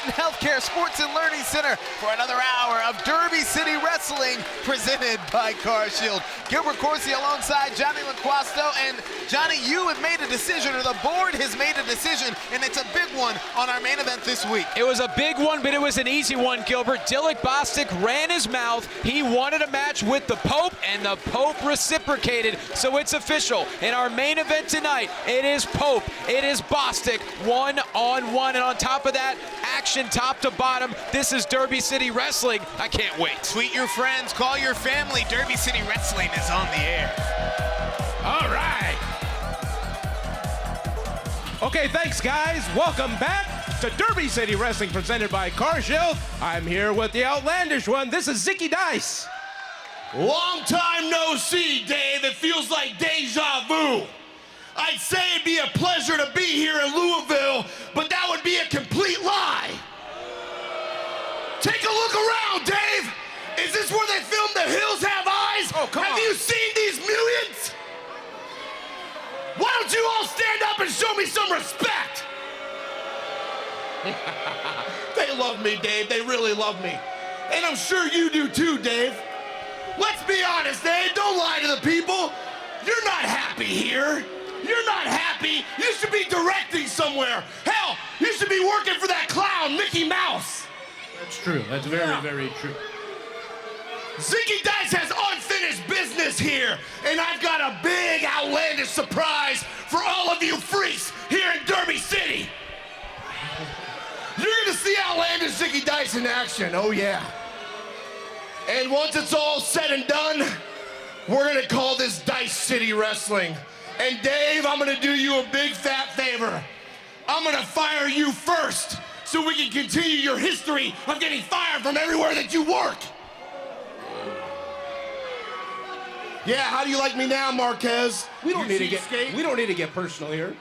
Norton Healthcare Sports and Learning Center for another hour of Derby City Wrestling presented by CarShield. Gilbert Corsi alongside Johnny LaQuasto. And Johnny, you have made a decision, or the board has made a decision, and it's a big one on our main event this week. It was a big one, but it was an easy one, Gilbert. Dilek Bostic ran his mouth. He wanted a match with the Pope, and the Pope reciprocated. So it's official. In our main event tonight, it is Pope, it is Bostic, one-on-one. And on top of that, action top to bottom. This is Derby City Wrestling. I can't wait. Tweet your friends, call your family. Derby City Wrestling is on the air. All right. Okay, thanks, guys. Welcome back to Derby City Wrestling presented by CarShield. I'm here with the outlandish one. This is Zicky Dice. Long time no see, Dave. It feels like deja vu. I'd say it'd be a pleasure to be here in Louisville, but that would be a complete lie. Take a look around, Dave. Is this where they filmed The Hills Have Eyes? Oh, come on. Have you seen these millions? Why don't you all stand up and show me some respect? They love me, Dave. They really love me. And I'm sure you do too, Dave. Let's be honest, Dave. Don't lie to the people. You're not happy here. You're not happy. You should be directing somewhere. Hell, you should be working for that clown, Mickey Mouse. That's true. That's very, very true. Zicky Dice has unfinished business here, and I've got a big, outlandish surprise for all of you freaks here in Derby City. You're gonna see outlandish Zicky Dice in action, oh yeah. And once it's all said and done, we're gonna call this Dice City Wrestling. And Dave, I'm gonna do you a big fat favor. I'm gonna fire you first, so we can continue your history of getting fired from everywhere that you work. Yeah, how do you like me now, Marquez? We don't need to get personal here.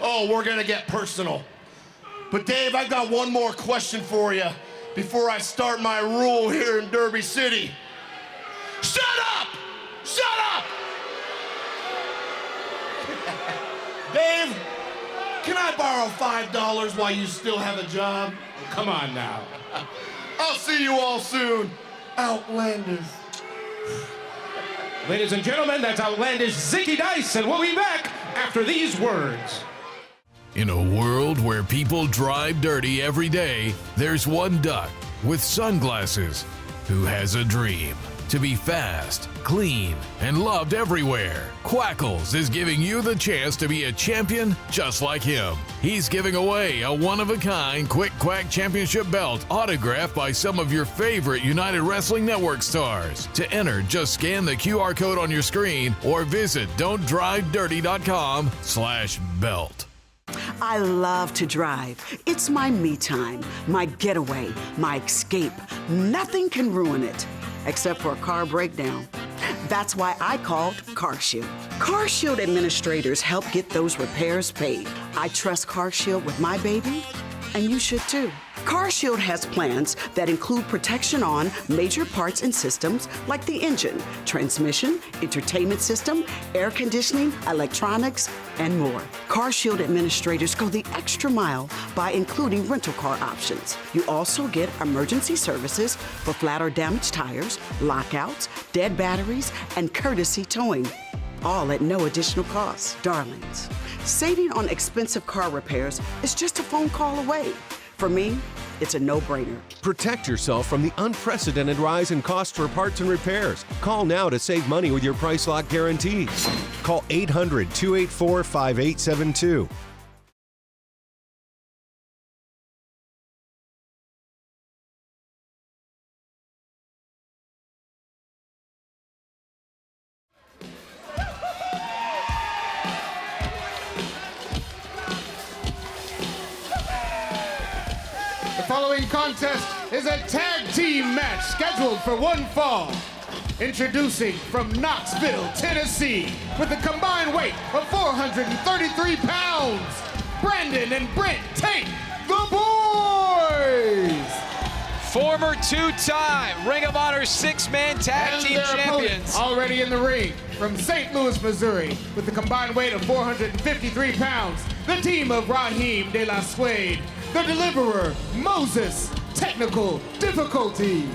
Oh, we're gonna get personal. But Dave, I've got one more question for you before I start my rule here in Derby City. Shut up! Shut up! Dave, can I borrow $5 while you still have a job? Come on now. I'll see you all soon. Outlanders. Ladies and gentlemen, that's outlandish Zicky Dice, and we'll be back after these words. In a world where people drive dirty every day, there's one duck with sunglasses who has a dream to be fast, clean, and loved everywhere. Quackles is giving you the chance to be a champion just like him. He's giving away a one-of-a-kind Quick Quack Championship belt autographed by some of your favorite United Wrestling Network stars. To enter, just scan the QR code on your screen or visit don'tdrivedirty.com/belt. I love to drive. It's my me time, my getaway, my escape. Nothing can ruin it, except for a car breakdown. That's why I called CarShield. CarShield administrators help get those repairs paid. I trust CarShield with my baby, and you should too. CarShield has plans that include protection on major parts and systems like the engine, transmission, entertainment system, air conditioning, electronics, and more. CarShield administrators go the extra mile by including rental car options. You also get emergency services for flat or damaged tires, lockouts, dead batteries, and courtesy towing. All at no additional cost. Darlings, saving on expensive car repairs is just a phone call away. For me, it's a no-brainer. Protect yourself from the unprecedented rise in costs for parts and repairs. Call now to save money with your price lock guarantees. Call 800-284-5872. The following contest is a tag team match scheduled for one fall. Introducing from Knoxville, Tennessee, with a combined weight of 433 pounds, Brandon and Brent Tate, the boys! Former two-time Ring of Honor six-man tag team champions. Already in the ring, from St. Louis, Missouri, with a combined weight of 453 pounds, the team of Raheem De La Suede, the deliverer, Moses, technical difficulties.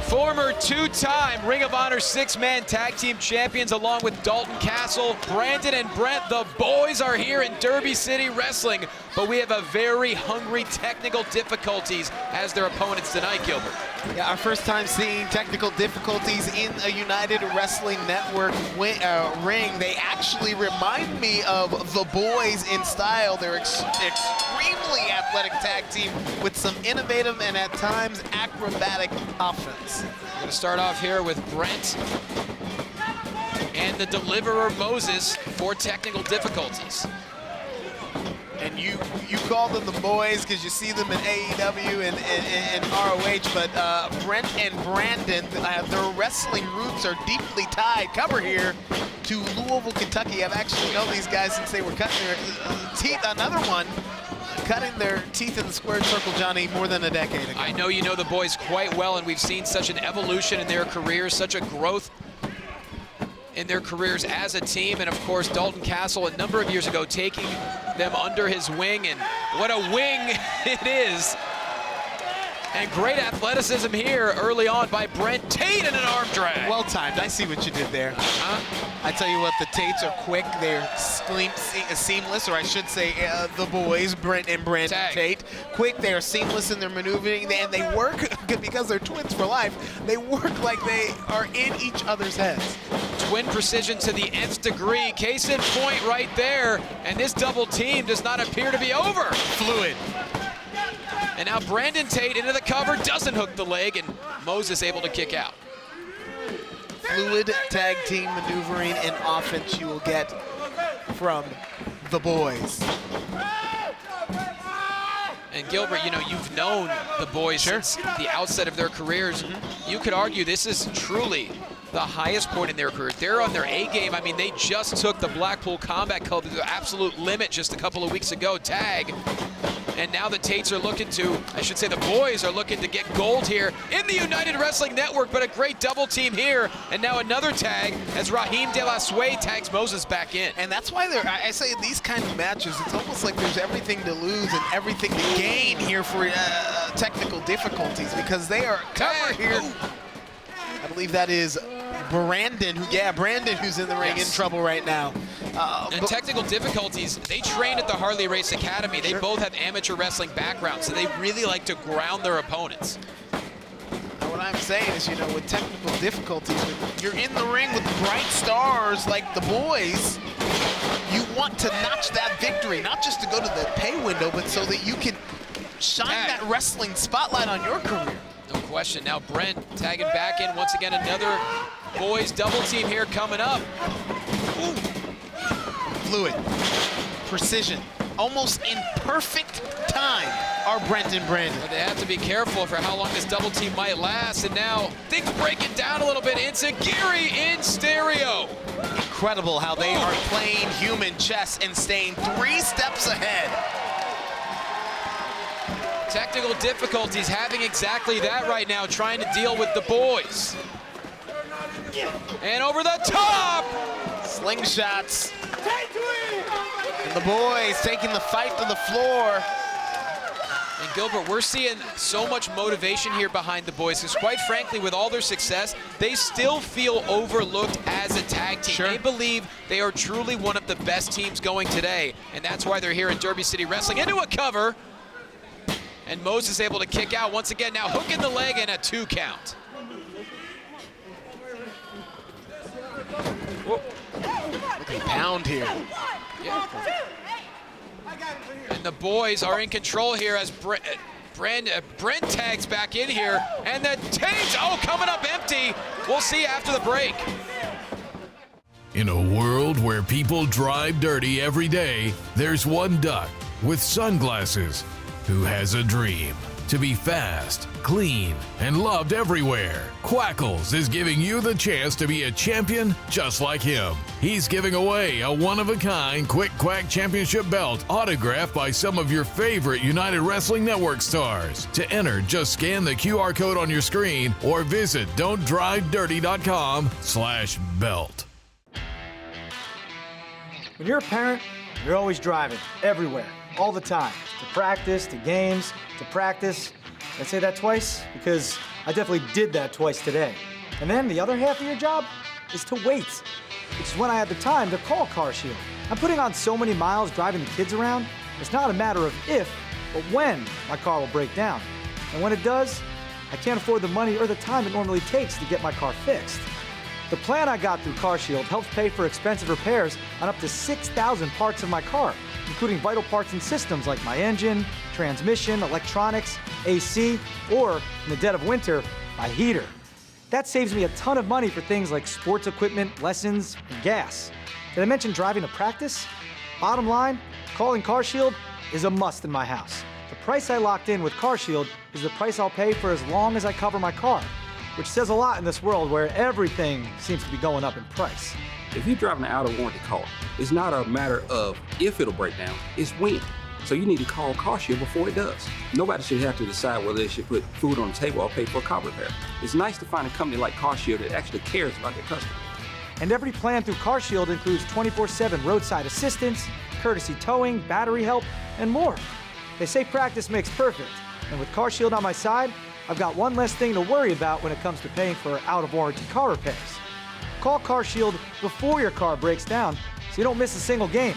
Former two-time Ring of Honor six-man tag team champions along with Dalton Castle, Brandon and Brent, the boys are here in Derby City Wrestling, but we have a very hungry technical difficulties as their opponents tonight, Gilbert. Yeah, our first time seeing technical difficulties in a United Wrestling Network ring. They actually remind me of the boys in style. They're extremely athletic tag team with some innovative and at times acrobatic offense. We're going to start off here with Brent and the deliverer Moses for technical difficulties. And you call them the boys because you see them in AEW and ROH, but Brent and Brandon, their wrestling roots are deeply tied. Cover here to Louisville, Kentucky. I've actually known these guys since they were cutting their teeth. Another one cutting their teeth in the squared circle, Johnny, more than a decade ago. I know you know the boys quite well, and we've seen such an evolution in their careers, such a growth in their careers as a team, and of course Dalton Castle a number of years ago taking them under his wing, and what a wing it is. And great athleticism here early on by Brent. Tate in an arm drag. Well timed. I see what you did there. I tell you what, the Tates are quick. They're seamless, or I should say the boys, Brent and Brandon Tate. Quick, they are seamless in their maneuvering, and they work, because they're twins for life, they work like they are in each other's heads. Twin precision to the nth degree. Case in point right there, and this double team does not appear to be over. Fluid. And now Brandon Tate into the cover, doesn't hook the leg, and Moses able to kick out. Fluid tag team maneuvering and offense you will get from the boys. And Gilbert, you know, you've known the boys since the outset of their careers. You could argue this is truly the highest point in their career. They're on their A game. I mean, they just took the Blackpool Combat Club to the absolute limit just a couple of weeks ago, tag. And now the Tates are looking to, I should say the boys are looking to get gold here in the United Wrestling Network, but a great double team here. And now another tag as Raheem De La Suede tags Moses back in. And that's why I say these kind of matches, it's almost like there's everything to lose and everything to gain here for technical difficulties, because they are covered here. I believe that is Brandon, Brandon who's in the ring in trouble right now. And technical difficulties, they train at the Harley Race Academy. They both have amateur wrestling backgrounds, so they really like to ground their opponents. What I'm saying is, you know, with technical difficulties, when you're in the ring with bright stars like the boys, you want to notch that victory, not just to go to the pay window, but so that you can shine that wrestling spotlight on your career. No question. Now Brent tagging back in once again. Another boys double team here coming up. Ooh. Fluid, precision, almost in perfect time are Brent and Brandon. But they have to be careful for how long this double team might last. And now things breaking down a little bit. Enziguri in stereo. Incredible how they are playing human chess and staying 3 steps ahead. Technical difficulties, having exactly that right now, trying to deal with the boys. And over the top! Slingshots. And the boys taking the fight to the floor. And Gilbert, we're seeing so much motivation here behind the boys, because quite frankly, with all their success, they still feel overlooked as a tag team. They believe they are truly one of the best teams going today, and that's why they're here in Derby City Wrestling. Into a cover. And Moses able to kick out once again, now hooking the leg and a 2 count. Look at pound here. Yeah. And the boys are in control here as Brent tags back in here. And the Tates, coming up empty. We'll see after the break. In a world where people drive dirty every day, there's one duck with sunglasses who has a dream to be fast, clean, and loved everywhere. Quackles is giving you the chance to be a champion just like him. He's giving away a one-of-a-kind Quick Quack Championship belt autographed by some of your favorite United Wrestling Network stars. To enter, just scan the QR code on your screen or visit don'tdrivedirty.com/belt. When you're a parent, you're always driving, everywhere. all the time. To practice, to games, to practice. Did I say that twice? Because I definitely did that twice today. And then the other half of your job is to wait. Which is when I had the time to call CarShield. I'm putting on so many miles driving the kids around, it's not a matter of if, but when my car will break down. And when it does, I can't afford the money or the time it normally takes to get my car fixed. The plan I got through CarShield helps pay for expensive repairs on up to 6,000 parts of my car, including vital parts and systems like my engine, transmission, electronics, AC, or, in the dead of winter, my heater. That saves me a ton of money for things like sports equipment, lessons, and gas. Did I mention driving to practice? Bottom line, calling CarShield is a must in my house. The price I locked in with CarShield is the price I'll pay for as long as I cover my car, which says a lot in this world where everything seems to be going up in price. If you're driving an out-of-warranty car, it's not a matter of if it'll break down, it's when. So you need to call CarShield before it does. Nobody should have to decide whether they should put food on the table or pay for a car repair. It's nice to find a company like CarShield that actually cares about their customers. And every plan through CarShield includes 24/7 roadside assistance, courtesy towing, battery help, and more. They say practice makes perfect, and with CarShield on my side, I've got one less thing to worry about when it comes to paying for out-of-warranty car repairs. Call CarShield before your car breaks down so you don't miss a single game.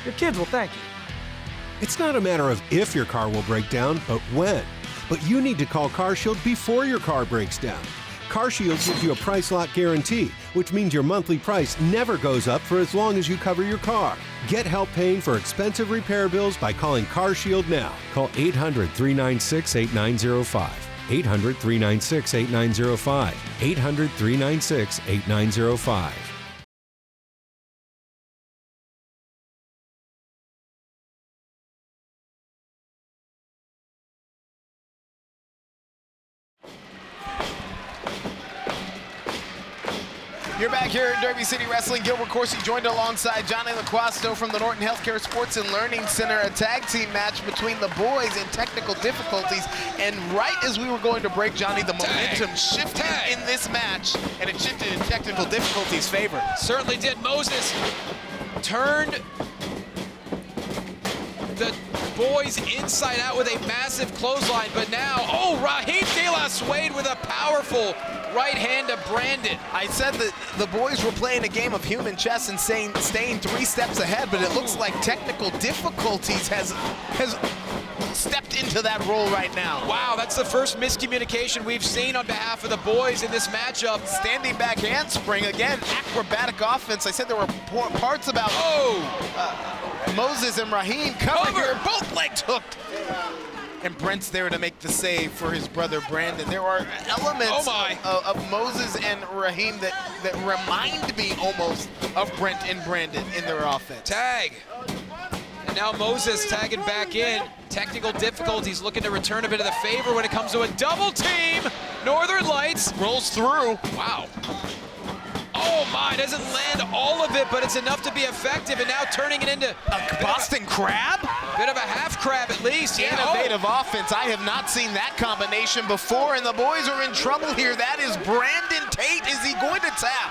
Your kids will thank you. It's not a matter of if your car will break down, but when. But you need to call CarShield before your car breaks down. CarShield gives you a price lock guarantee, which means your monthly price never goes up for as long as you cover your car. Get help paying for expensive repair bills by calling CarShield now. Call 800-396-8905. 800-396-8905. 800-396-8905. You're back here at Derby City Wrestling. Gilbert Corsi joined alongside Johnny LaQuasto from the Norton Healthcare Sports and Learning Center. A tag team match between the boys in technical difficulties. And right as we were going to break, Johnny, the momentum shifted in this match, and it shifted in technical difficulties' favor. Certainly did. Moses turned the boys inside out with a massive clothesline, but now, Raheem De La Suede with a powerful right hand to Brandon. I said that the boys were playing a game of human chess and staying 3 steps ahead, but it looks like technical difficulties has stepped into that role right now. Wow, that's the first miscommunication we've seen on behalf of the boys in this matchup. Standing back handspring, again, acrobatic offense. I said there were parts about Moses and Raheem cover here, both legs hooked. And Brent's there to make the save for his brother Brandon. There are elements of Moses and Raheem that remind me almost of Brent and Brandon in their offense. Tag. And now Moses tagging back in. Technical difficulties, looking to return a bit of the favor when it comes to a double team. Northern Lights rolls through. Wow. Oh my, doesn't land all of it, but it's enough to be effective, and now turning it into a Boston crab? Bit of a half crab at least. Innovative offense. I have not seen that combination before, and the boys are in trouble here. That is Brandon Tate. Is he going to tap?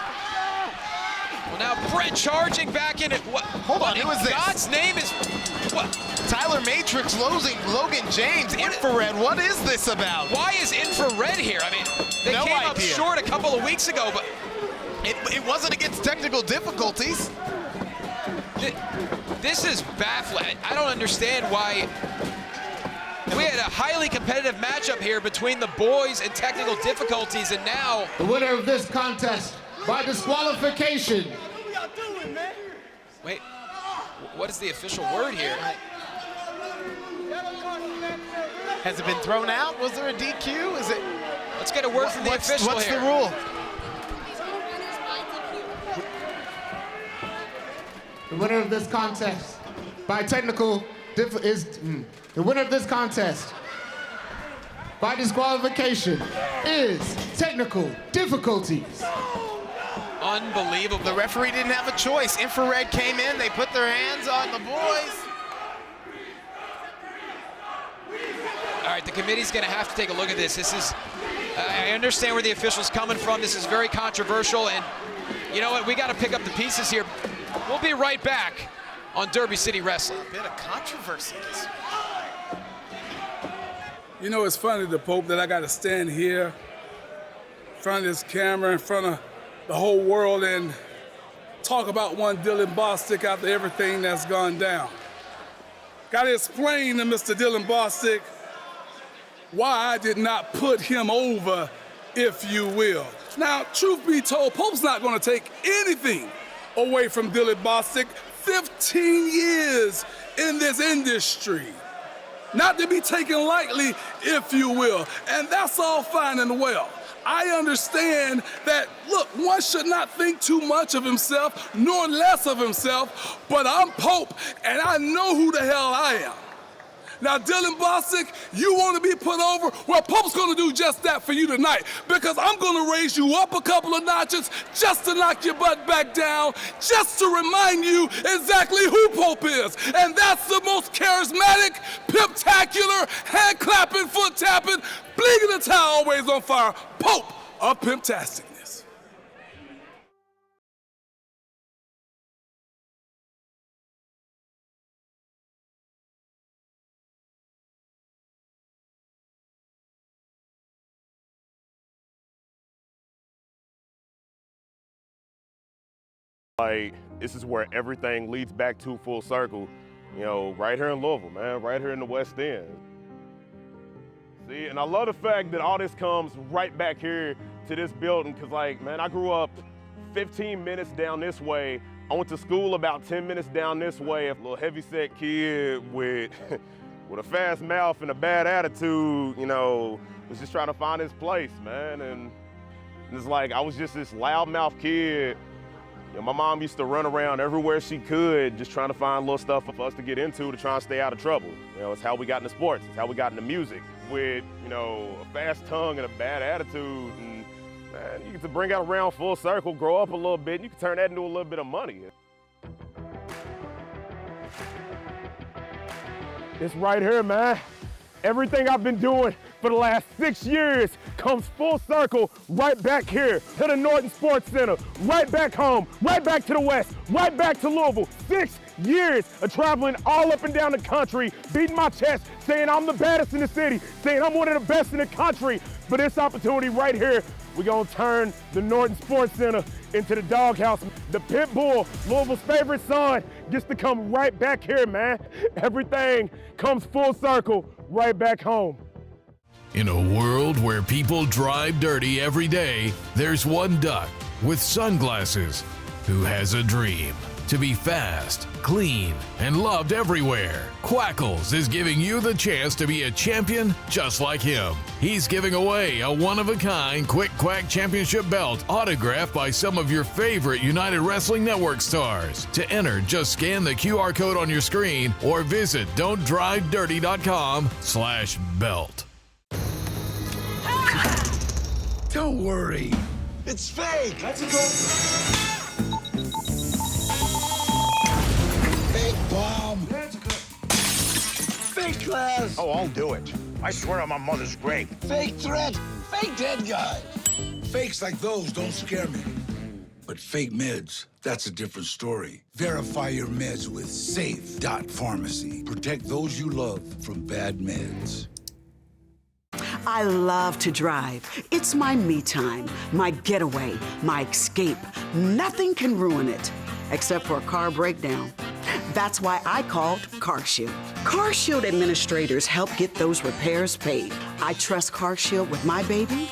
Well, now Brent charging back in it. Hold on, who is this? God's name is what? Tyler Matrix losing Logan James. Infrared, what is this about? Why is Infrared here? I mean, they came up short a couple of weeks ago, but it wasn't against technical difficulties. This is baffling. I don't understand why. We had a highly competitive matchup here between the boys and technical difficulties, and now the winner of this contest by disqualification. What are y'all doing, man? Wait, what is the official word here? Has it been thrown out? Was there a DQ? Is it? Let's get a word from the official What's here. the rule? The winner of this contest by technical the winner of this contest by disqualification is technical difficulties. Unbelievable. The referee didn't have a choice. Infrared came in, they put their hands on the boys. All right, the committee's gonna have to take a look at this. This is, I understand where the official's coming from. This is very controversial, and you know what, we gotta pick up the pieces here. We'll be right back on Derby City Wrestling. A bit of controversy this week. You know, it's funny, the Pope, that I got to stand here in front of this camera, in front of the whole world, and talk about one Dylan Bostic after everything that's gone down. Got to explain to Mr. Dylan Bostic why I did not put him over, if you will. Now, truth be told, Pope's not going to take anything away from Dylan Bostic. 15 years in this industry. Not to be taken lightly, if you will. And that's all fine and well. I understand that, look, one should not think too much of himself, nor less of himself, but I'm Pope, and I know who the hell I am. Now, Dylan Bostic, you want to be put over? Well, Pope's going to do just that for you tonight, because I'm going to raise you up a couple of notches just to knock your butt back down, just to remind you exactly who Pope is. And that's the most charismatic, pimp-tacular, hand-clapping, foot-tapping, bleeding the towel always on fire, Pope of Pimptasticness. Like, this is where everything leads back to full circle, you know, right here in Louisville, man, right here in the West End. See, and I love the fact that all this comes right back here to this building, because, like, man, I grew up 15 minutes down this way. I went to school about 10 minutes down this way. A little heavyset kid with, with a fast mouth and a bad attitude, you know, was just trying to find his place, man. And it's like, I was just this loudmouth kid. You know, my mom used to run around everywhere she could, just trying to find little stuff for us to get into to try and stay out of trouble. You know, it's how we got into sports. It's how we got into music. With, you know, a fast tongue and a bad attitude, and man, you get to bring it around full circle, grow up a little bit, and you can turn that into a little bit of money. It's right here, man. Everything I've been doing for the last 6 years comes full circle right back here to the Norton Sports Center, right back home, right back to the West, right back to Louisville. 6 years of traveling all up and down the country, beating my chest, saying I'm the baddest in the city, saying I'm one of the best in the country. For this opportunity right here, we're gonna turn the Norton Sports Center into the doghouse. The pit bull, Louisville's favorite son, gets to come right back here, man. Everything comes full circle right back home. In a world where people drive dirty every day, there's one duck with sunglasses who has a dream to be fast, clean, and loved everywhere. Quackles is giving you the chance to be a champion just like him. He's giving away a one-of-a-kind Quick Quack Championship belt autographed by some of your favorite United Wrestling Network stars. To enter, just scan the QR code on your screen or visit don'tdrivedirty.com/belt. Don't worry. It's fake. That's a go. Fake bomb. That's good. Fake glass. Oh, I'll do it. I swear on my mother's grave. Fake threat. Fake dead guy. Fakes like those don't scare me. But fake meds, that's a different story. Verify your meds with Safe.Pharmacy. Protect those you love from bad meds. I love to drive. It's my me time, my getaway, my escape. Nothing can ruin it, except for a car breakdown. That's why I called CarShield. CarShield administrators help get those repairs paid. I trust CarShield with my baby,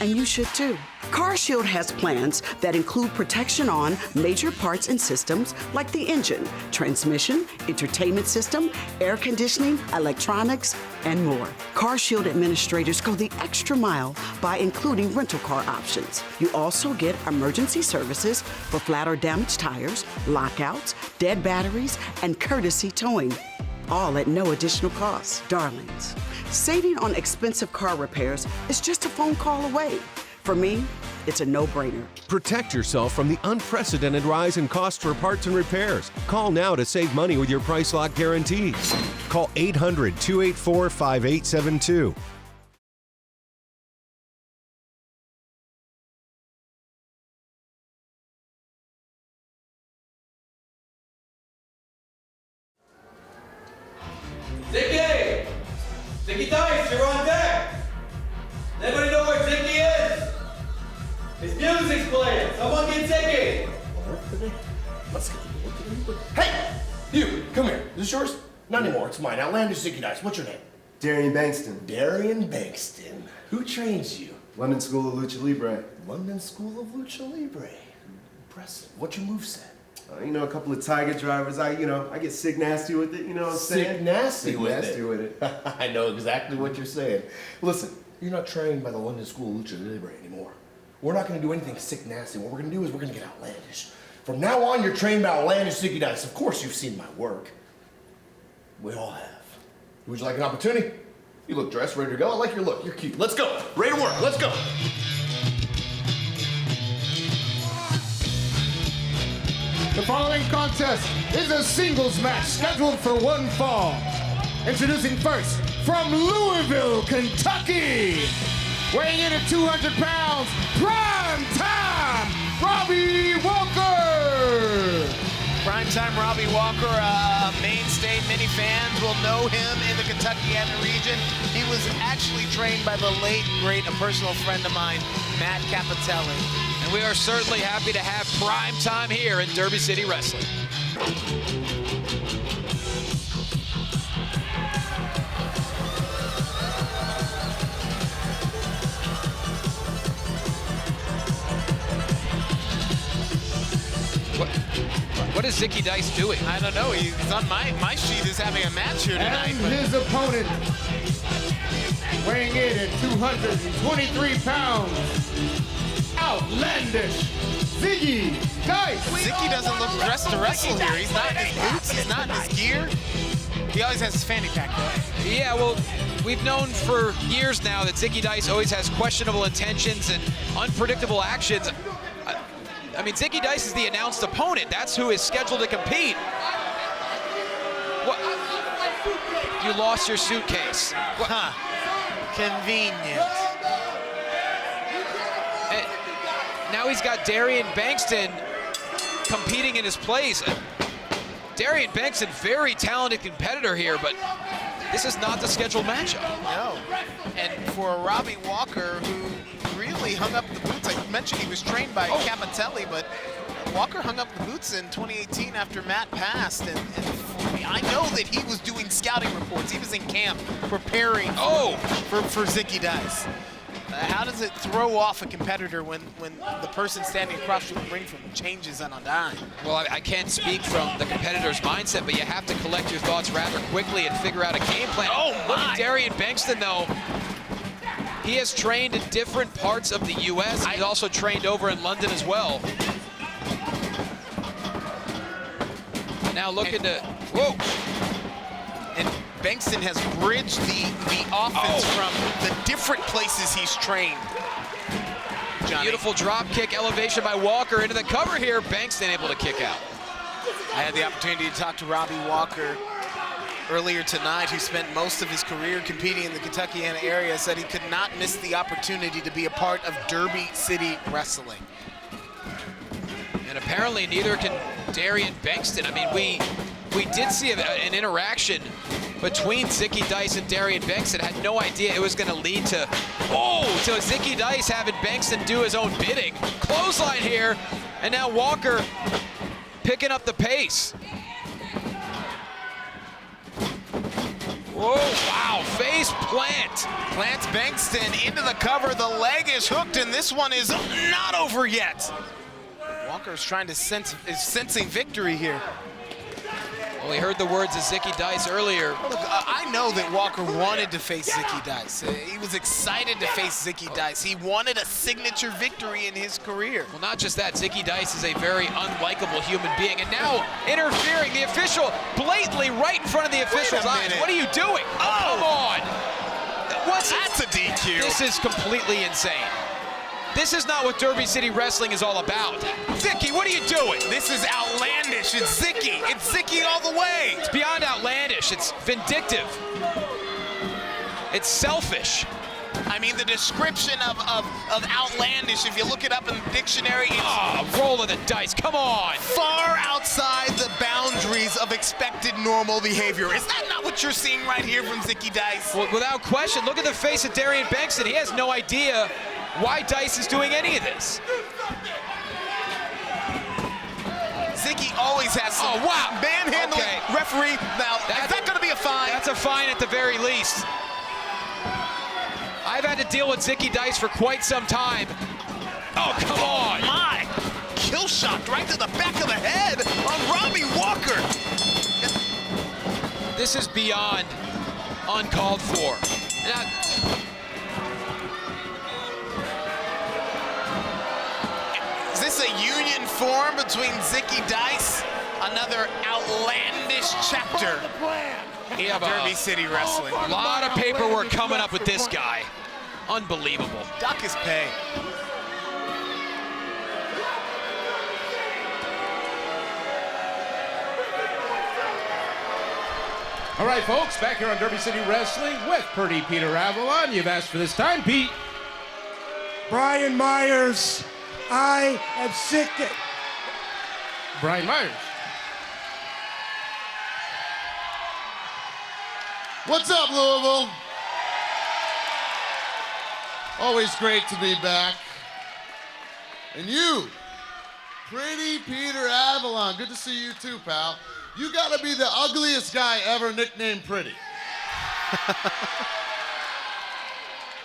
and you should too. CarShield has plans that include protection on major parts and systems like the engine, transmission, entertainment system, air conditioning, electronics, and more. CarShield administrators go the extra mile by including rental car options. You also get emergency services for flat or damaged tires, lockouts, dead batteries, and courtesy towing. All at no additional cost. Darlings, saving on expensive car repairs is just a phone call away. For me, it's a no-brainer. Protect yourself from the unprecedented rise in costs for parts and repairs. Call now to save money with your price lock guarantees. Call 800-284-5872. Dice, you're on deck. Does anybody know where Zicky is? His music's playing. Someone get Zicky. Let's go. Hey! You, come here. Is this yours? Not anymore. It's mine. Outlandish Zicky Dice. What's your name? Darien Bankston. Darien Bankston. Who trains you? London School of Lucha Libre. London School of Lucha Libre. Impressive. What's your moveset? You know, a couple of Tiger drivers. I get sick nasty with it, you know what I'm saying? Sick nasty Sick with nasty it. with it. I know exactly what you're saying. Listen, you're not trained by the London School of Lucha Libre anymore. We're not going to do anything sick nasty. What we're going to do is we're going to get outlandish. From now on, you're trained by outlandish Zicky Dice. Of course, you've seen my work. We all have. Would you like an opportunity? You look dressed, ready to go. I like your look. You're cute. Let's go. Ready to work. Let's go. The following contest is a singles match scheduled for one fall. Introducing first, from Louisville, Kentucky, weighing in at 200 pounds, prime time, Robbie Walker. Primetime Robbie Walker, a mainstay. Many fans will know him in the Kentuckiana region. He was actually trained by the late, great, a personal friend of mine, Matt Capitelli. And we are certainly happy to have prime time here in Derby City Wrestling. What is Zicky Dice doing? I don't know. He's on my sheet is having a match here tonight. And his opponent, weighing in at 223 pounds, outlandish Zicky Dice. Zicky doesn't look dressed to wrestle here. He's not in his boots. He's not in his gear. He always has his fanny pack, though. Yeah, well, we've known for years now that Zicky Dice always has questionable intentions and unpredictable actions. I mean, Zicky Dice is the announced opponent. That's who is scheduled to compete. What? You lost your suitcase. What? Huh. Convenient. And now he's got Darien Bankston competing in his place. Darien Bankston, very talented competitor here, but this is not the scheduled matchup. No. And for Robbie Walker, who really hung up the boots, I mentioned he was trained by Capitelli, but Walker hung up the boots in 2018 after Matt passed, and I know that he was doing scouting reports. He was in camp preparing for Zicky Dice. How does it throw off a competitor when the person standing across from the ring from him changes on a dime? Well, I can't speak from the competitor's mindset, but you have to collect your thoughts rather quickly and figure out a game plan. Oh, my! Look at Darien Bankston, though. He has trained in different parts of the U.S. He's also trained over in London as well. Now looking to, whoa. And Bankston has bridged the offense from the different places he's trained. Johnny. Beautiful drop kick elevation by Walker into the cover here. Bankston able to kick out. I had the opportunity to talk to Robbie Walker earlier tonight, who spent most of his career competing in the Kentuckiana area, said he could not miss the opportunity to be a part of Derby City Wrestling. And apparently neither can Darien Bankston. I mean, we did see an interaction between Zicky Dice and Darien Bankston. Had no idea it was going to lead to, to Zicky Dice having Bankston do his own bidding. Clothesline here, and now Walker picking up the pace. Whoa, wow, face plant. Plants Bankston into the cover. The leg is hooked, and this one is not over yet. Walker's trying to sensing victory here. Well, he heard the words of Zicky Dice earlier. Look, I know that Walker wanted to face Zicky Dice. He was excited to face Zicky Dice. He wanted a signature victory in his career. Well, not just that, Zicky Dice is a very unlikable human being. And now interfering, the official blatantly right in front of the official's eyes. What are you doing? Oh, come on. That's a DQ. This is completely insane. This is not what Derby City Wrestling is all about. Zicky, what are you doing? This is outlandish. It's Zicky. It's Zicky all the way. It's beyond outlandish. It's vindictive. It's selfish. I mean, the description of outlandish, if you look it up in the dictionary, it's roll of the dice, come on! Far outside the boundaries of expected normal behavior. Is that not what you're seeing right here from Zicky Dice? Well, without question, look at the face of Darien Bankston. He has no idea why Dice is doing any of this. Zicky always has some manhandling. Okay. Referee, now, is that going to be a fine? That's a fine at the very least. I've had to deal with Zicky Dice for quite some time. Oh, come on. My, kill shot right to the back of the head on Robbie Walker. This is beyond uncalled for. Is this a union form between Zicky Dice? Another outlandish chapter of Derby City Wrestling. A lot of paperwork coming up with this guy. Unbelievable. Duck his pay. All right, folks, back here on Derby City Wrestling with Pretty Peter Avalon. You've asked for this time, Pete. Brian Myers, I am sick. Brian Myers. What's up, Louisville? Always great to be back. And you, Pretty Peter Avalon, good to see you too, pal. You gotta be the ugliest guy ever nicknamed Pretty.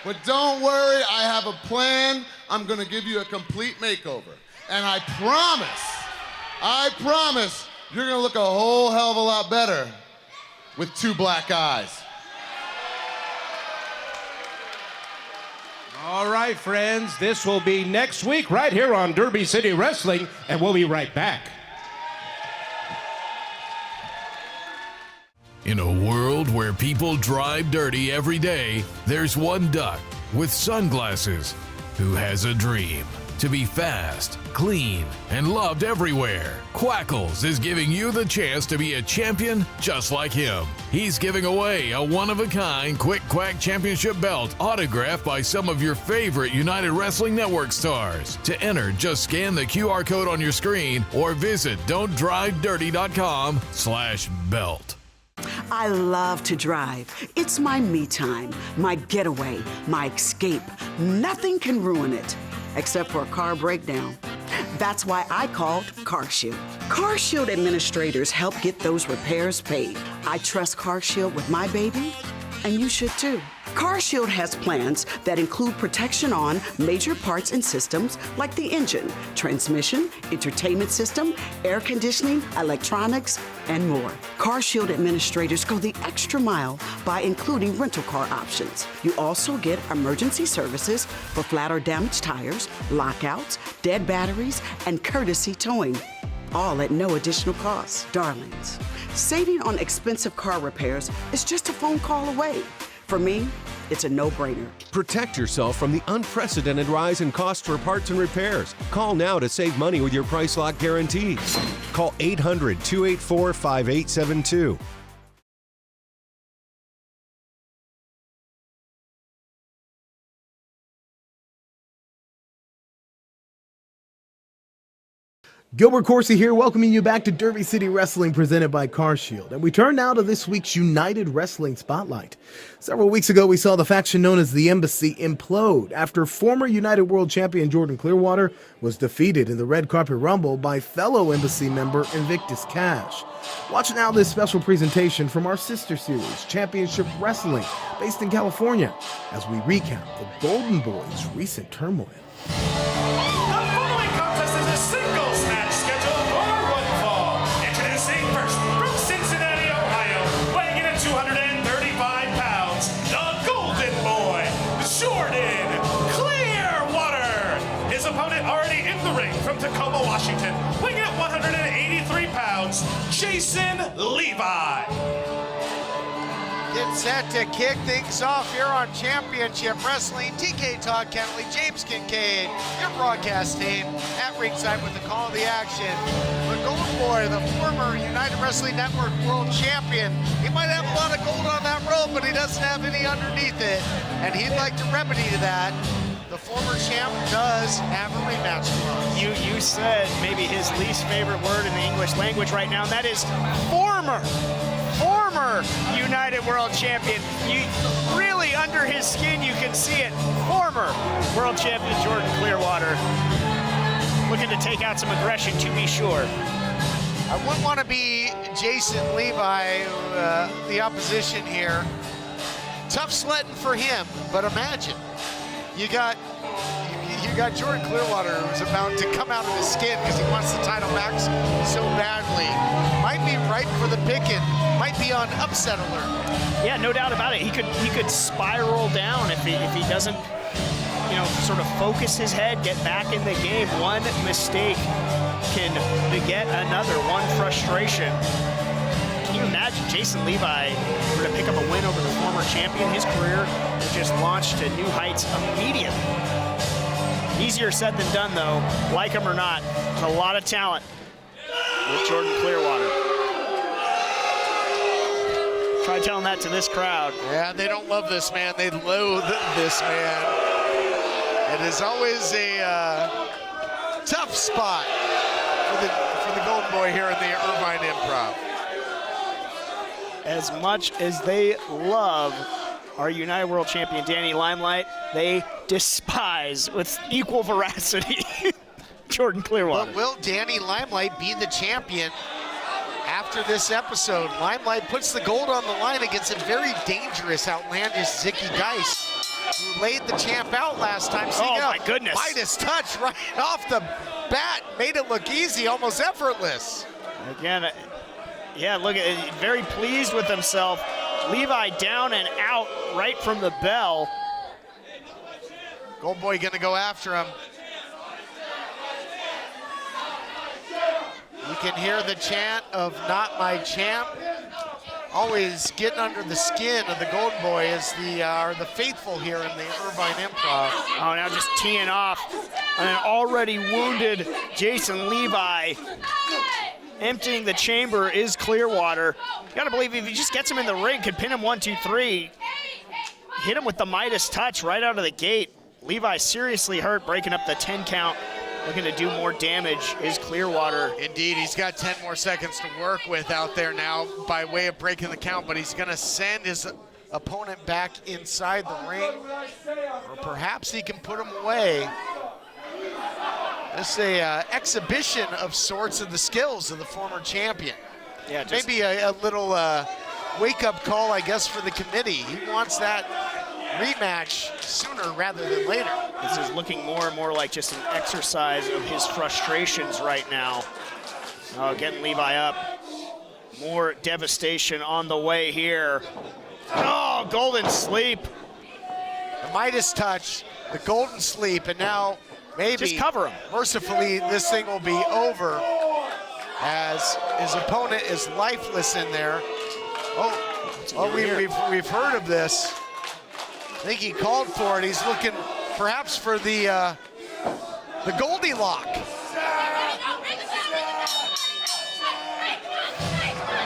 But don't worry, I have a plan. I'm gonna give you a complete makeover. And I promise, you're gonna look a whole hell of a lot better with 2 black eyes. All right, friends, this will be next week right here on Derby City Wrestling, and we'll be right back. In a world where people drive dirty every day, there's one duck with sunglasses who has a dream to be fast, clean, and loved everywhere. Quackles is giving you the chance to be a champion just like him. He's giving away a one-of-a-kind Quick Quack Championship belt autographed by some of your favorite United Wrestling Network stars. To enter, just scan the QR code on your screen or visit don'tdrivedirty.com/belt. I love to drive. It's my me time, my getaway, my escape. Nothing can ruin it, except for a car breakdown. That's why I called CarShield. CarShield administrators help get those repairs paid. I trust CarShield with my baby, and you should too. CarShield has plans that include protection on major parts and systems like the engine, transmission, entertainment system, air conditioning, electronics, and more. CarShield administrators go the extra mile by including rental car options. You also get emergency services for flat or damaged tires, lockouts, dead batteries, and courtesy towing, all at no additional cost. Darlings, saving on expensive car repairs is just a phone call away. For me, it's a no-brainer. Protect yourself from the unprecedented rise in costs for parts and repairs. Call now to save money with your price lock guarantees. Call 800-284-5872. Gilbert Corsi here, welcoming you back to Derby City Wrestling presented by CarShield. And we turn now to this week's United Wrestling Spotlight. Several weeks ago, we saw the faction known as the Embassy implode after former United World Champion Jordan Clearwater was defeated in the Red Carpet Rumble by fellow Embassy member Invictus Cash. Watch now this special presentation from our sister series, Championship Wrestling, based in California, as we recount the Golden Boys' recent turmoil. Tacoma, Washington, weighing at 183 pounds, Jason Levi. Get Set to kick things off here on Championship Wrestling. TK Todd Kentley, James Kincaid, your broadcast team at ringside with the call of the action. The Golden Boy, the former United Wrestling Network World Champion. He might have a lot of gold on that rope, but he doesn't have any underneath it. And he'd like to remedy to that. The former champ does have a rematch clause. You said maybe his least favorite word in the English language right now, and that is former United World Champion. You really, under his skin, you can see it. Former World Champion Jordan Clearwater. Looking to take out some aggression, to be sure. I wouldn't want to be Jason Levi, the opposition here. Tough sledding for him, but imagine. You got Jordan Clearwater, who's about to come out of his skin because he wants the title back so badly. Might be ripe for the picking. Might be on upset alert. Yeah, no doubt about it. He could spiral down if he doesn't, sort of focus his head, get back in the game. One mistake can beget another. One frustration. Can you imagine Jason Levi were to pick up a win over the former champion? His career just launched to new heights immediately. Easier said than done, though. Like him or not, there's a lot of talent with Jordan Clearwater. Try telling that to this crowd. Yeah, they don't love this man. They loathe this man. It is always a tough spot for the Golden Boy here in the Irvine Improv. As much as they love our United World Champion Danny Limelight, they despise with equal veracity Jordan Clearwater. But will Danny Limelight be the champion after this episode? Limelight puts the gold on the line against a very dangerous, outlandish Zicky Dice, who laid the champ out last time. Oh my goodness. Midas touch right off the bat, made it look easy, almost effortless. Again, yeah, look at it, very pleased with himself. Levi down and out right from the bell. Gold Boy gonna go after him. You can hear the chant of "Not My Champ." Always getting under the skin of the Golden Boy is the faithful here in the Irvine Improv. Oh, now just teeing off on an already wounded Jason Levi. Emptying the chamber is Clearwater. You gotta believe if he just gets him in the ring, could pin him 1, 2, 3. Hit him with the Midas touch right out of the gate. Levi seriously hurt, breaking up the 10 count. Looking to do more damage is Clearwater. Indeed, he's got 10 more seconds to work with out there now by way of breaking the count, but he's gonna send his opponent back inside the ring, or perhaps he can put him away. This is a exhibition of sorts of the skills of the former champion. Yeah, maybe a little wake-up call, I guess, for the committee. He wants that rematch sooner rather than later. This is looking more and more like just an exercise of his frustrations right now. Oh, getting Levi up. More devastation on the way here. Oh, golden sleep. The Midas touch, the golden sleep, and now maybe just cover him. Mercifully, this thing will be over as his opponent is lifeless in there. We've heard of this. I think he called for it. He's looking perhaps for the Goldilocks.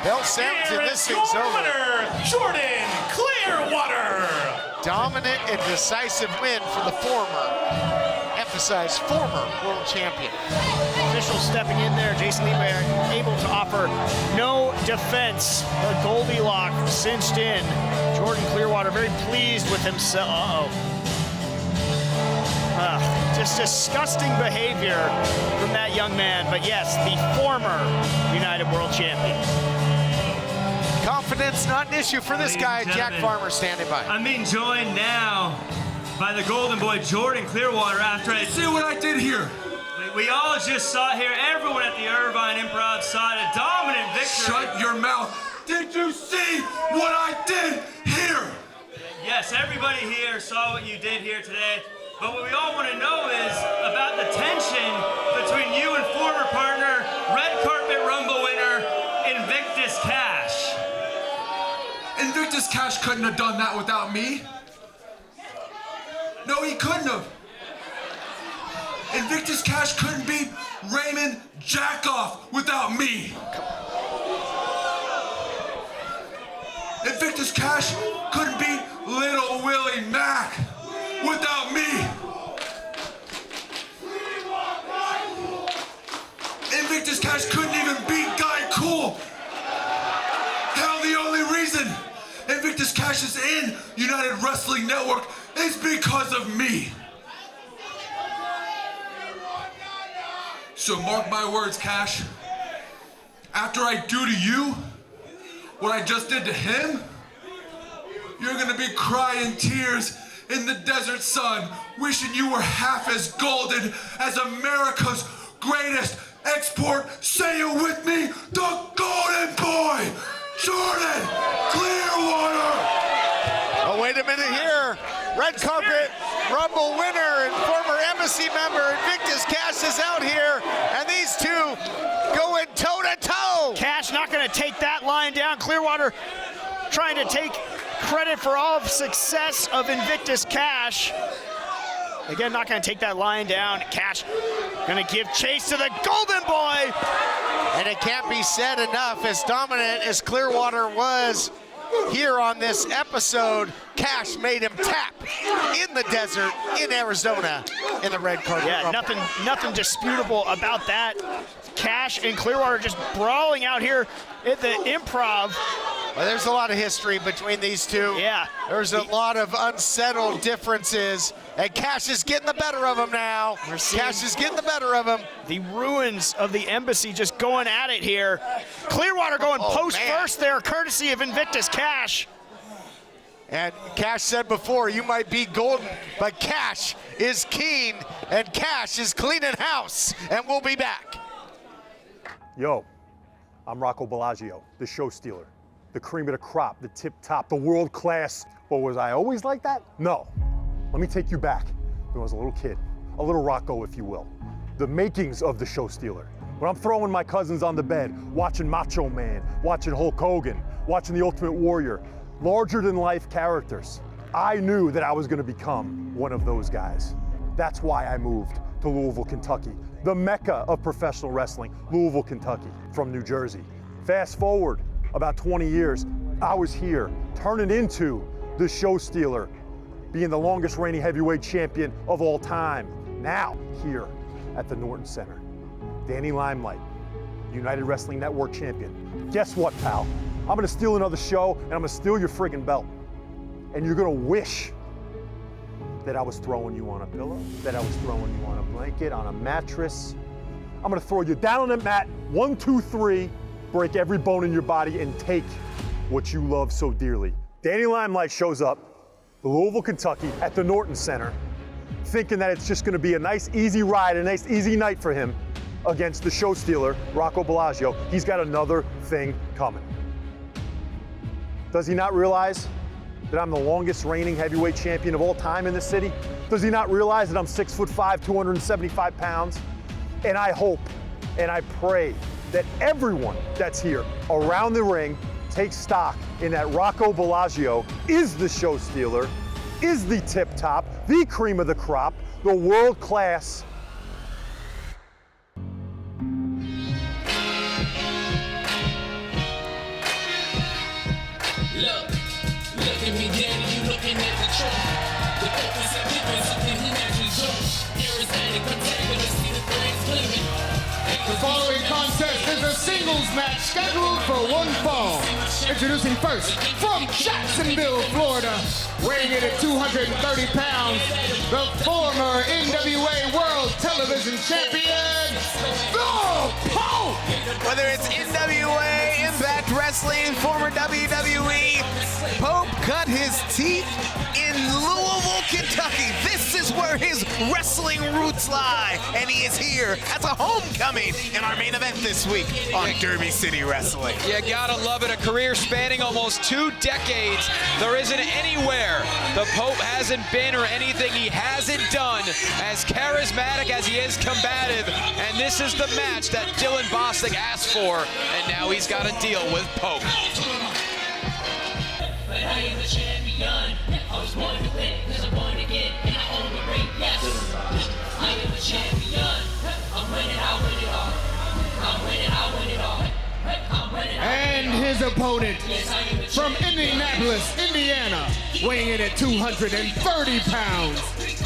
Bell sounds and this thing's over. Jordan Clearwater. Dominant and decisive win for the former world champion. Official stepping in there. Jason Levi able to offer no defense. The Goldilocks cinched in. Jordan Clearwater very pleased with himself. Just disgusting behavior from that young man. But yes, the former United World Champion. Confidence not an issue for this guy. Jack Farmer standing by. I'm being joined now by the Golden Boy, Jordan Clearwater, after I see what I did here. We all just saw here, everyone at the Irvine Improv saw a dominant victory. Shut your mouth. Did you see what I did here? Yes, everybody here saw what you did here today. But what we all want to know is about the tension between you and former partner, Red Carpet Rumble winner, Invictus Cash. Invictus Invictus Cash couldn't have done that without me. No, he couldn't have. Invictus Cash couldn't beat Raymond Jackoff without me. Invictus Cash couldn't beat Little Willie Mack without me. Invictus Cash couldn't even beat Guy Cool. Hell, the only reason Invictus Cash is in United Wrestling Network is because of me. So mark my words, Cash. After I do to you what I just did to him, you're gonna be crying tears in the desert sun, wishing you were half as golden as America's greatest export. Say it with me, the Golden Boy, Jordan Clearwater. Oh, wait a minute here. Red carpet Rumble winner and former Embassy member Invictus Cash is out here, and these two going toe-to-toe. Cash not going to take that line down. Clearwater trying to take credit for all of success of Invictus Cash. Again, not going to take that line down. Cash going to give chase to the Golden Boy. And it can't be said enough, as dominant as Clearwater was here on this episode, Cash made him tap in the desert in Arizona in the red carpet. Yeah, nothing disputable about that. Cash and Clearwater just brawling out here at the Improv. Well, there's a lot of history between these two. Yeah. There's a lot of unsettled differences, and Cash is getting the better of him now. Cash is getting the better of him. The ruins of the Embassy just going at it here. Clearwater going post first there, courtesy of Invictus Cash. And Cash said before, you might be golden, but Cash is keen, and Cash is cleaning house, and we'll be back. Yo, I'm Rocco Bellagio, the show stealer, the cream of the crop, the tip top, the world class. But was I always like that? No. Let me take you back when I was a little kid, a little Rocco, if you will. The makings of the show stealer. When I'm throwing my cousins on the bed, watching Macho Man, watching Hulk Hogan, watching The Ultimate Warrior, larger than life characters, I knew that I was gonna become one of those guys. That's why I moved to Louisville, Kentucky, the mecca of professional wrestling, Louisville, Kentucky, from New Jersey. Fast forward about 20 years, I was here, turning into the show stealer, being the longest reigning heavyweight champion of all time. Now, here at the Norton Center, Danny Limelight, United Wrestling Network champion. Guess what, pal? I'm gonna steal another show, and I'm gonna steal your friggin' belt. And you're gonna wish that I was throwing you on a pillow, that I was throwing you on a blanket, on a mattress. I'm gonna throw you down on that mat, 1, 2, 3, break every bone in your body, and take what you love so dearly. Danny Limelight shows up to Louisville, Kentucky, at the Norton Center, thinking that it's just gonna be a nice, easy ride, a nice, easy night for him against the show stealer, Rocco Bellagio. He's got another thing coming. Does he not realize that I'm the longest reigning heavyweight champion of all time in this city? Does he not realize that I'm 6'5", 275 pounds? And I hope and I pray that everyone that's here around the ring takes stock in that Rocco Bellagio is the show stealer, is the tip top, the cream of the crop, the world class. Look at me, Danny, you looking at the truck. The focus of living, something he naturally jump. Charismatic, protagonist, see the threads gleaming. The following contest is a singles match scheduled for one fall. Introducing first, from Jacksonville, Florida, weighing in at 230 pounds, the former NWA World Television Champion, The Pope! Whether it's NWA, Impact Wrestling, former WWE, Pope cut his teeth in Louisville, Kentucky. This is where his wrestling roots lie, and he is here as a homecoming in our main event this week on Derby City Wrestling. You gotta love it, a career spanning almost 2 decades. There isn't anywhere the Pope hasn't been or anything he hasn't done, as charismatic as he is combative, and this is the match that Dylan Bostic asked for, and now he's got to deal with Pope. I am the champion. I was born to win, cause I'm born again, and I own the ring, yes. I am the champion. I'm winning, I win it all. I'm winning, I win it all. I'm winning, And his opponent from Indianapolis, Indiana, weighing in at 230 pounds,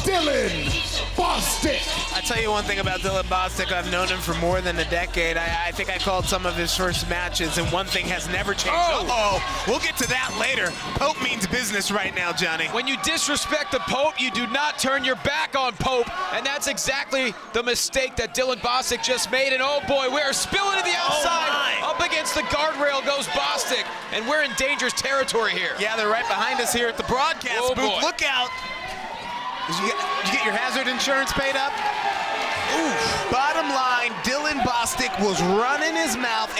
Dylan Bostic. I tell you one thing about Dylan Bostic, I've known him for more than a decade. I think I called some of his first matches, and one thing has never changed. Uh-oh, we'll get to that later. Pope means business right now, Johnny. When you disrespect the Pope, you do not turn your back on Pope, and that's exactly the mistake that Dylan Bostic just made. And oh boy, we're spilling to the outside. Up against the guardrail goes Bostic, and we're in dangerous territory here. Yeah, they're right behind us here at the broadcast booth. Boy. Look out. Did you get your hazard insurance paid up? Ooh. Bottom line, Dylan Bostic was running his mouth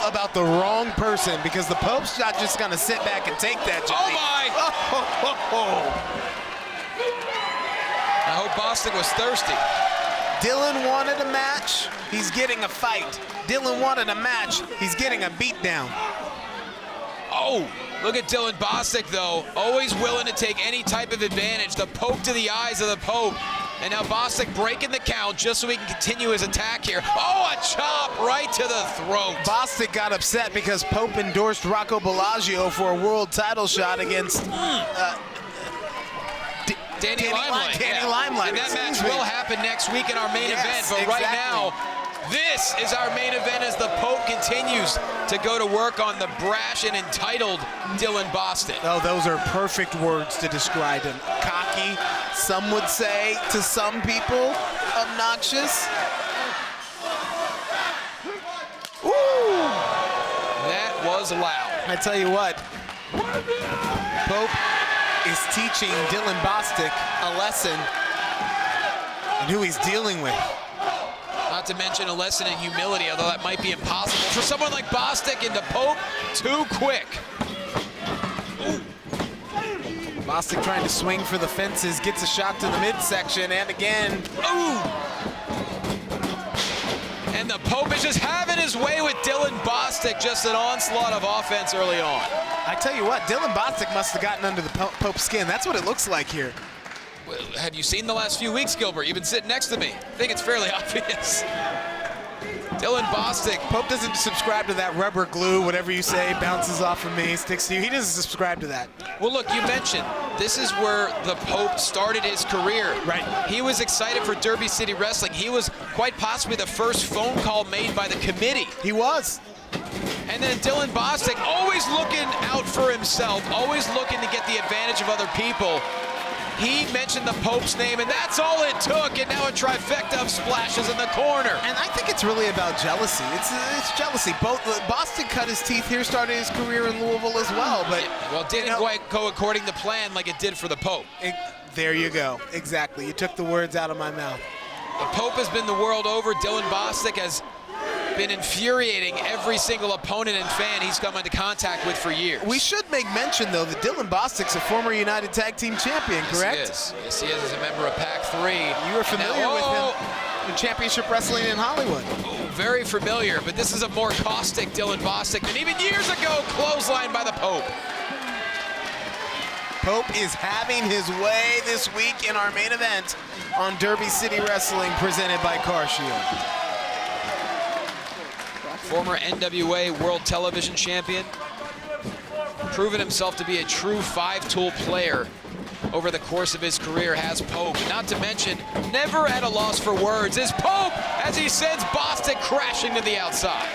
about the wrong person, because the Pope's not just going to sit back and take that, Johnny. I hope Bostic was thirsty. Dylan wanted a match, he's getting a fight. Dylan wanted a match, he's getting a beatdown. Oh, look at Dylan Bostic, though. Always willing to take any type of advantage. The poke to the eyes of the Pope. And now Bostic breaking the count just so he can continue his attack here. Oh, a chop right to the throat. Bostic got upset because Pope endorsed Rocco Bellagio for a world title shot against Danny Limelight. Danny Limelight. And that match will happen next week in our main event. But right now, this is our main event as the Pope continues to go to work on the brash and entitled Dylan Bostic. Oh, those are perfect words to describe him. Cocky, some would say, to some people, obnoxious. Ooh! That was loud. I tell you what, Pope is teaching Dylan Bostic a lesson in who he's dealing with. Not to mention a lesson in humility, although that might be impossible for someone like Bostic, and the Pope too quick. Ooh. Bostic trying to swing for the fences, gets a shot to the midsection, and again. Ooh! And the Pope is just having his way with Dylan Bostic, just an onslaught of offense early on. I tell you what, Dylan Bostic must have gotten under the Pope's skin. That's what it looks like here. Have you seen the last few weeks, Gilbert? You've been sitting next to me. I think it's fairly obvious. Dylan Bostic. Pope doesn't subscribe to that rubber glue, whatever you say, bounces off of me, sticks to you. He doesn't subscribe to that. Well, look, you mentioned this is where the Pope started his career. Right. He was excited for Derby City Wrestling. He was quite possibly the first phone call made by the committee. He was. And then Dylan Bostic, always looking out for himself, always looking to get the advantage of other people. He mentioned the Pope's name, and that's all it took, and now a trifecta of splashes in the corner. And I think it's really about jealousy. It's jealousy. Bostic cut his teeth here, started his career in Louisville as well. But well, it didn't quite go according to plan like it did for the Pope. There you go. Exactly. You took the words out of my mouth. The Pope has been the world over. Dylan Bostic has been infuriating every single opponent and fan he's come into contact with for years. We should make mention, though, that Dylan Bostic's a former United Tag Team Champion, correct? Yes, he is as a member of Pac 3. You were familiar with him in Championship Wrestling in Hollywood. Oh, very familiar, but this is a more caustic Dylan Bostic than even years ago, clotheslined by the Pope. Pope is having his way this week in our main event on Derby City Wrestling, presented by CarShield. Former NWA World Television Champion, proven himself to be a true five-tool player over the course of his career, has Pope. Not to mention, never at a loss for words is Pope as he sends Bostic crashing to the outside.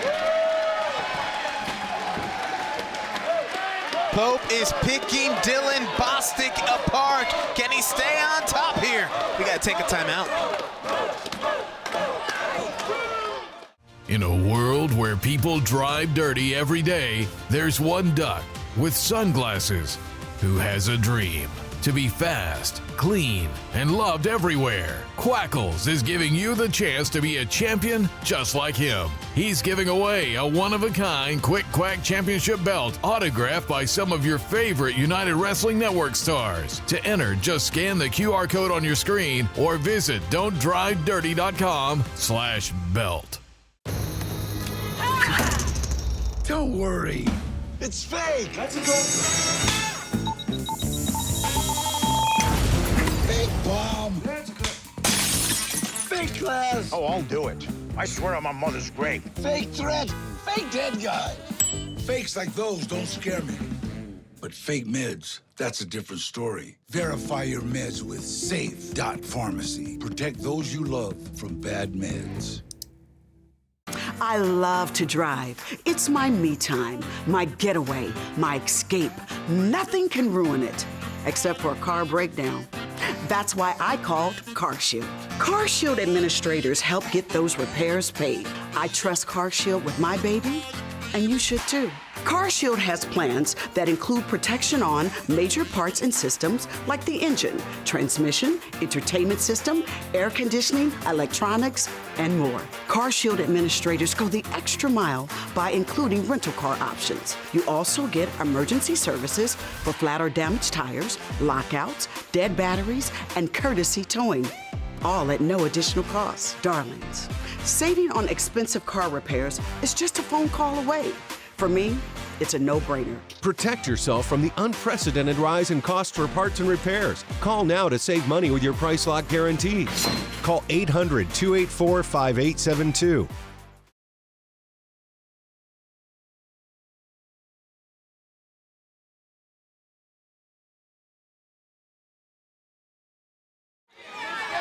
Pope is picking Dylan Bostic apart. Can he stay on top here? We gotta take a timeout. In a world where people drive dirty every day, there's one duck with sunglasses who has a dream to be fast, clean, and loved everywhere. Quackles is giving you the chance to be a champion just like him. He's giving away a one-of-a-kind Quick Quack Championship belt autographed by some of your favorite United Wrestling Network stars. To enter, just scan the QR code on your screen or visit don'tdrivedirty.com/belt. Don't worry. It's fake. That's a good. Fake bomb. That's good. Fake class. Oh, I'll do it. I swear on my mother's grave. Fake threat. Fake dead guy. Fakes like those don't scare me. But fake meds, that's a different story. Verify your meds with Safe.Pharmacy. Protect those you love from bad meds. I love to drive. It's my me time, my getaway, my escape. Nothing can ruin it, except for a car breakdown. That's why I called CarShield. CarShield administrators help get those repairs paid. I trust CarShield with my baby, and you should too. CarShield has plans that include protection on major parts and systems like the engine, transmission, entertainment system, air conditioning, electronics, and more. CarShield administrators go the extra mile by including rental car options. You also get emergency services for flat or damaged tires, lockouts, dead batteries, and courtesy towing. All at no additional cost. Darlings, saving on expensive car repairs is just a phone call away. For me, it's a no-brainer. Protect yourself from the unprecedented rise in cost for parts and repairs. Call now to save money with your price lock guarantees. Call 800-284-5872.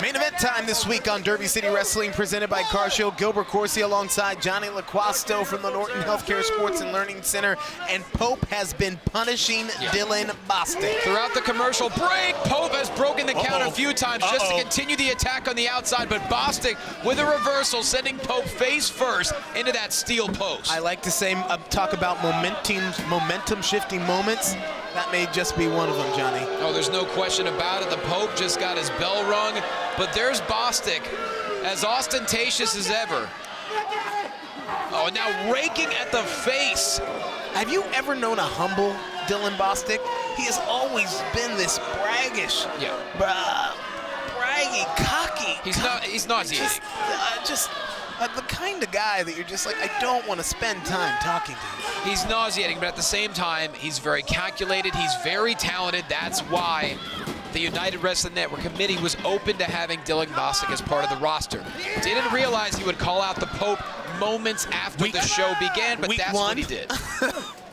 Main event time this week on Derby City Wrestling, presented by CarShield. Gilbert Corsi alongside Johnny LaQuasto from the Norton Healthcare Sports and Learning Center. And Pope has been punishing Dylan Bostic. Throughout the commercial break, Pope has broken the count a few times just to continue the attack on the outside, but Bostic with a reversal, sending Pope face first into that steel post. I like to say, talk about momentum shifting moments. That may just be one of them, Johnny. Oh, there's no question about it. The Pope just got his bell rung, but there's Bostic, as ostentatious as ever. Oh, now raking at the face. Have you ever known a humble Dylan Bostic? He has always been this braggish, braggy, cocky. He's nauseating. The kind of guy that you're just like, I don't want to spend time talking to you. He's nauseating, but at the same time, he's very calculated. He's very talented. That's why the United Wrestling Network committee was open to having Dylan Bostic as part of the roster. Didn't realize he would call out the Pope moments after the show began, but that's what he did.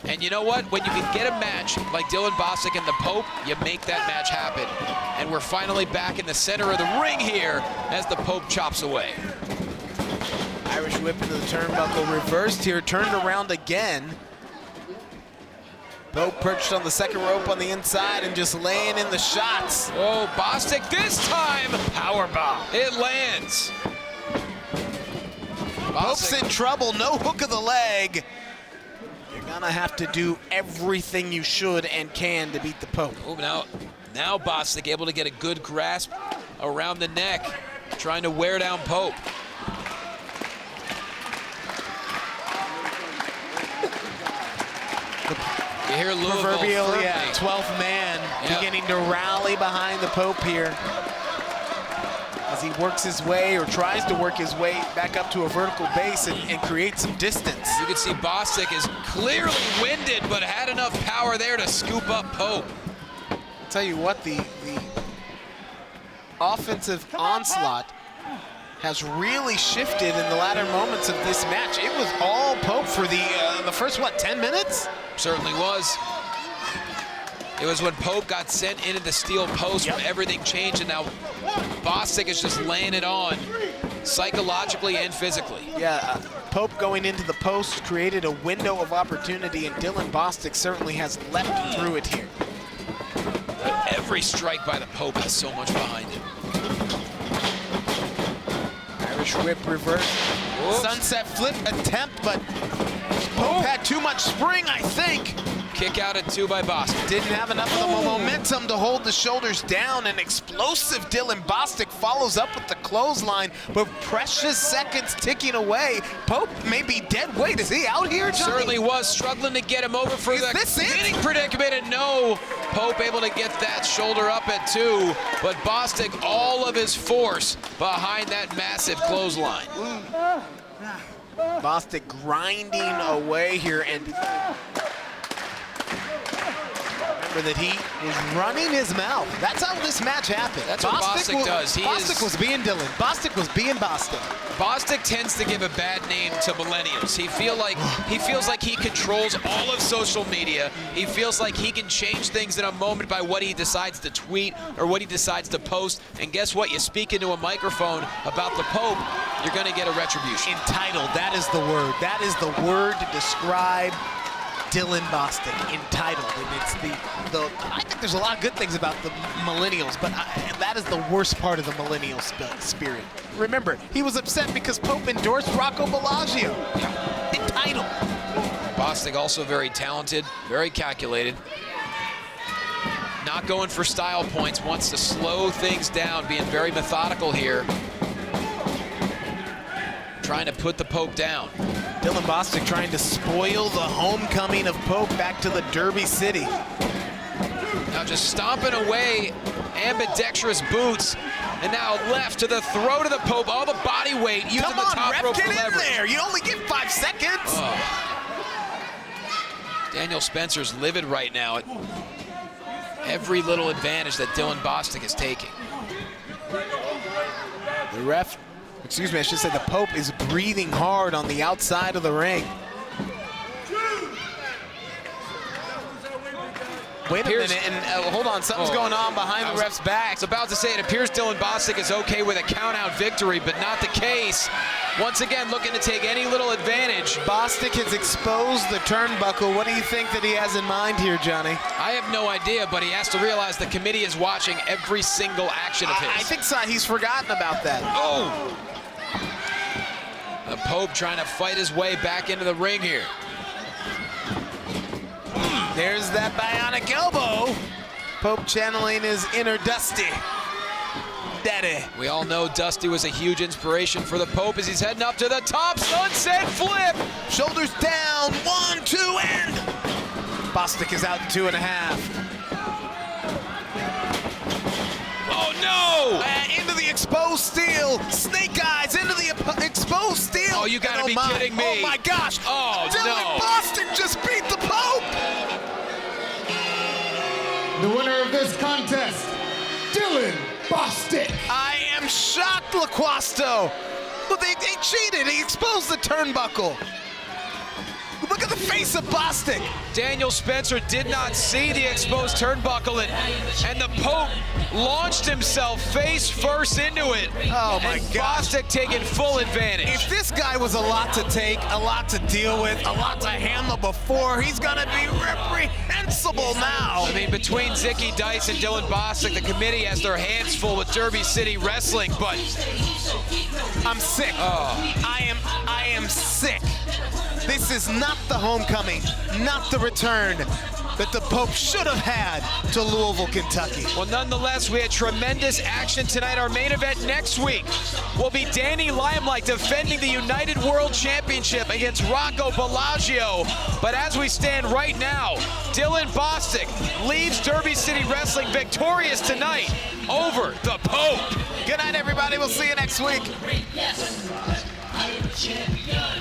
And you know what? When you can get a match like Dylan Bostic and the Pope, you make that match happen. And we're finally back in the center of the ring here as the Pope chops away. Irish whip into the turnbuckle, reversed here, turned around again. Pope perched on the second rope on the inside and just laying in the shots. Oh, Bostic this time, powerbomb. It lands. Pope's in trouble, no hook of the leg. You're gonna have to do everything you should and can to beat the Pope. Oh, now Bostic able to get a good grasp around the neck, trying to wear down Pope. You hear Louisville proverbial, 12th man beginning to rally behind the Pope here as he works his way or tries to work his way back up to a vertical base and create some distance. You can see Bostic is clearly winded, but had enough power there to scoop up Pope. I'll tell you what, the offensive onslaught has really shifted in the latter moments of this match. It was all Pope for the first, 10 minutes? Certainly was. It was when Pope got sent into the steel post when everything changed, and now Bostic is just laying it on, psychologically and physically. Yeah, Pope going into the post created a window of opportunity, and Dylan Bostic certainly has leapt through it here. But every strike by the Pope has so much behind it. Irish whip reverse. Whoops. Sunset flip attempt, but Pope had too much spring, I think. Kick out at 2 by Bostic. Didn't have enough of the momentum to hold the shoulders down. An explosive Dylan Bostic follows up with the clothesline, but precious seconds ticking away. Pope may be dead weight. Is he out here, Johnny? Certainly was, struggling to get him over for the winning predicament, and no. Pope able to get that shoulder up at 2, but Bostic all of his force behind that massive clothesline. Bostic grinding away here, and remember that he was running his mouth. That's how this match happened. That's what Bostic does. Bostic was being Dylan. Bostic was being Bostic. Bostic tends to give a bad name to millennials. He feels like he controls all of social media. He feels like he can change things in a moment by what he decides to tweet or what he decides to post. And guess what? You speak into a microphone about the Pope, you're going to get a retribution. Entitled. That is the word. That is the word to describe Dylan Bostic. Entitled. And it's I think there's a lot of good things about the millennials, but that is the worst part of the millennial spirit. Remember, he was upset because Pope endorsed Rocco Bellagio. Entitled. Bostic also very talented, very calculated. Not going for style points, wants to slow things down, being very methodical here. Trying to put the Pope down. Dylan Bostic trying to spoil the homecoming of Pope back to the Derby City. Now just stomping away, ambidextrous boots, and now left to the throat of the Pope, all the body weight, using the top rope for leverage. Get in there, you only get 5 seconds. Oh. Daniel Spencer's livid right now at every little advantage that Dylan Bostic is taking. The ref, excuse me, I should say the Pope is breathing hard on the outside of the ring. Wait a minute, and hold on, something's going on behind the ref's back. I was about to say, it appears Dylan Bostic is okay with a count-out victory, but not the case. Once again, looking to take any little advantage. Bostic has exposed the turnbuckle. What do you think that he has in mind here, Johnny? I have no idea, but he has to realize the committee is watching every single action of his. I think so. He's forgotten about that. Oh! The Pope trying to fight his way back into the ring here. There's that bionic elbow. Pope channeling his inner Dusty. Daddy. We all know Dusty was a huge inspiration for the Pope as he's heading up to the top. Sunset flip. Shoulders down. 1, 2, and Bostic is out in 2.5. Oh no! Into the exposed steel. Snake eyes into the exposed steel. Oh, you gotta be kidding me. Oh my gosh. Oh Dylan Bostic just beat the Pope. The winner of this contest, Dylan Bostic. I am shocked, LaQuasto. But they cheated. He exposed the turnbuckle. Look at the face of Bostic. Daniel Spencer did not see the exposed turnbuckle, and the Pope launched himself face first into it. Oh my God. Bostic taking full advantage. If this guy was a lot to take, a lot to deal with, a lot to handle before, he's gonna be reprehensible now. I mean, between Zicky Dice and Dylan Bostic, the committee has their hands full with Derby City Wrestling, but I'm sick. I am sick. This is not the homecoming, not the return that the Pope should have had to Louisville, Kentucky. Well, nonetheless, we had tremendous action tonight. Our main event next week will be Danny Limelight defending the United World Championship against Rocco Bellagio. But as we stand right now, Dylan Bostic leaves Derby City Wrestling victorious tonight over the Pope. Good night, everybody. We'll see you next week. I am a champion.